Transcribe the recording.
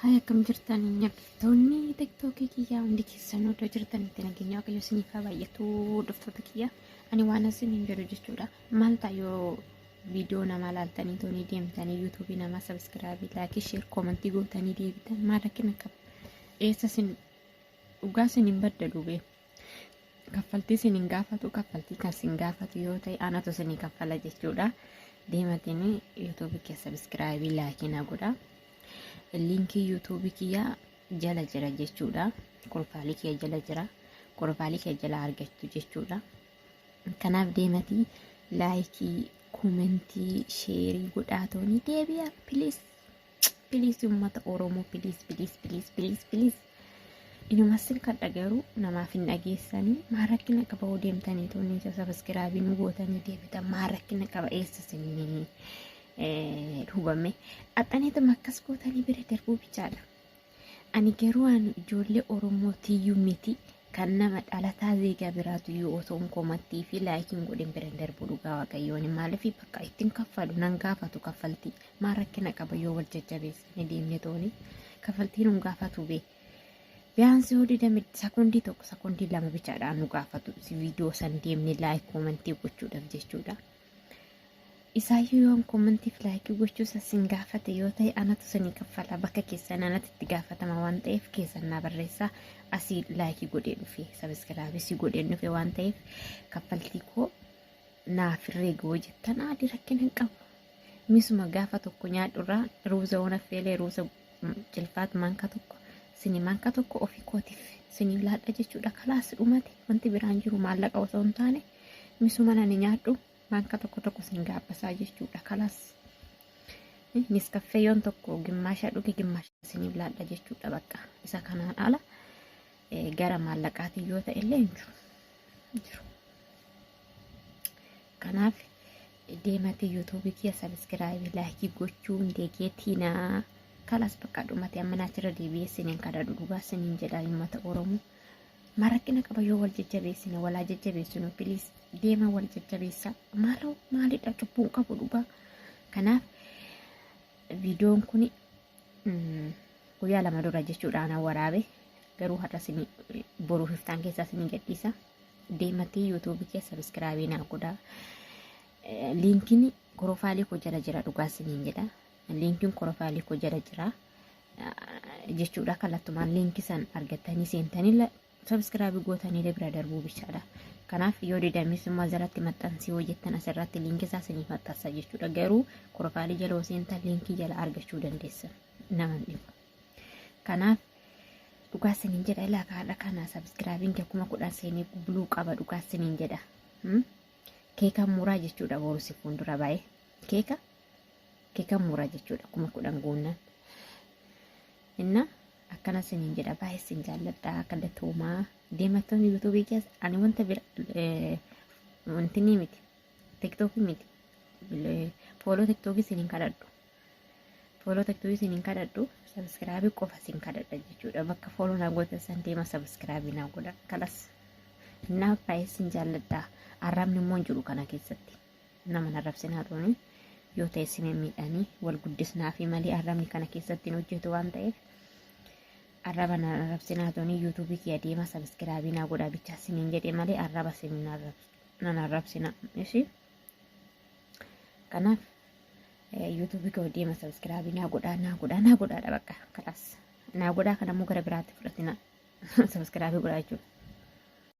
Hai akkam jirtan hordoftoonni tiktookii kiyyaa hundi keessan iddoo jirtanitti nageenya waaqayyo isiniif haa baay'atu. Hordoftoota kiyya ani waan isiniin jedhu jechuudha. Maal ta'a yoo viidiyoo nama laaltanii toonii deemtanii yuutuubii nama sabiskiraabii laayikii sheer koomentii gootanii deebitan maal rakkina qaba? Eessa isin dhugaa isin hin baddalu bee kaffaltii isin hin gaafatu kaffaltii kan isin gaafatu yoo ta'e anatu isin kaffala jechuudha. Deematiin yuutuubii keessa sabiskiraabii laayikii na godha. Linkii yuutuubii kiyyaa jala jira jechuudha. Korofaalii kiyya jala jira. Korofaalii kiyya jala argattu jechuudha. Kanaaf deematii laayikii, koomentii, sheerii godhaatanii deebi'a. Piliis uummata Oromoo piliis. Inumasin kan dhagaru namaaf hin dhageessanii maal rakkina qaba yoo deemtanii toonni sabiskiraabii nu gootanii deebitan maal rakkina qaba eessa isin hubame axxaneetuma akkas gootanii bira darbuu bichaadha. Ani garuu waan ijoollee Oromoo tiyyuu miti kan nama dhalataa zeegaa biraatu yoo osoo hin koomattii fi laayikiin godhin bira darbuu dhugaa waaqayyoon maaliif bakka ittiin kaffalu nan gaafatu kaffaltii maal rakkina qaba yoo wal jajjabeessanii deemne tooni kaffaltiin nu gaafatu bee biyaansi hodii damee sakondii tokko sakondii lama bichaadhaan nu gaafatu si viidiyoo san deemne laayik koomentii gochuudhaaf jechuudha. Isaayyuu yoon koomentii laayikii gochuu sin gaafate yoo ta'e anatu sanii kaffala bakka keessan anatti itti gaafatama waan ta'eef keessan naa barreessaa asii laayikii godhee dhufe sabiskiraabii si godhee dhufe waan ta'eef kaffaltii koo naaf herreegoo jettan adii rakkina hin qabu. Misuma gaafa tokko nyaadhurraa ruuza ona feelee ruuza jilfaat manka tokko sini manka tokko ofii kootiif siniif laadha jechuudha. Kalaas dhumate wanti biraan jiru maallaqa osoo hin taane misuma nani nyaadhu manka tokko sin gaabbasaa jechuudha. Kalaas niskaffeeyoon tokko gimmaasha dhuge gimmaasha siniif laadha jechuudha. Bakka isa kanaan ala gara maallaqaatiin yoo ta'e illee hin jiru. Kanaaf deematee yuutuubii kiyya sabiskiraabii laayikii gochuun deegeetiinaa. Kalas bakka dhumate amma achirra deebi'ee siniin kadhadhu dhugaa siniin jedha uummata Oromoo. Marakkina qaba yoo wal jajjabeessine walaa jajjabeessinu piliis deema wal jajjabeessaa maalidha cubbuun qabu dhugaa. Kanaaf viidiyoon kun guyyaa lama dura jechuudha ana waraabe garuu har'a sinii boruu hiftaan keessaa sinii gadhiisa. Deematee yuutuubii kiyya sabiskiraabii naa godhaa. Liinkiin korofaalii koo jala jira dhugaa siniin jedha. Linkiin korofaalii koo jala jira jechuudha. Kallattumaan linkii san argattanii seentanii sabiskiraabii gootanii bira darbuu bichaadha. Kanaaf yoo didamis immoo jalatti maxxansii hojjettan asirratti linkii isaa siniif maxxansa jechuudha. Garuu korofaalii jala yoo seentan linkii jala argachuu dandeessan nama hin dhibu. Kanaaf dhugaa siniin jedha ilaa kaadha kana sabiskiraabiin kee 10,000 seenee buluu qaba dhugaa siniin jedha. Keeka muraa jechuudha borusi fuuldura baay'ee keeka muraa jechuudha 10,000 guunnan. Inna akkana siniin jedha baay'ee sin jaalladha akka datoomaa deemattoonni yuutuubii keessa ani wanta wanti ni miti tiktookii miti fooloo tiktookii siniin kadhadhu. Fooloo tiktookii siniin kadhadhu sabiskiraabii qofa sin kadhadha jechuudha. Bakka fooloo naa gootan san deema sabiskiraabii naa godha. Kalas inna baay'ee sin jaalladha. Arrabni immoo hin jiru kana keessatti nama narrabsinaa tooni. Yoo ta'e isin miidhanii wal guddisnaa fi malee arrabni kana keessatti hin hojjetu waan ta'eef arraba narrabsinaa tooni yuutuubii kiyya deema sabiskiraabii naa godhaa bichaa isiniin jedhee malee arraba isin narrabsina ishi. Kanaaf yuutuubii kiyya deema sabiskiraabii naa godhaadha bakka kalaas naa godhaa kanammoo gara biraatti fudhatina sabiskiraabii godhaa jechuudha.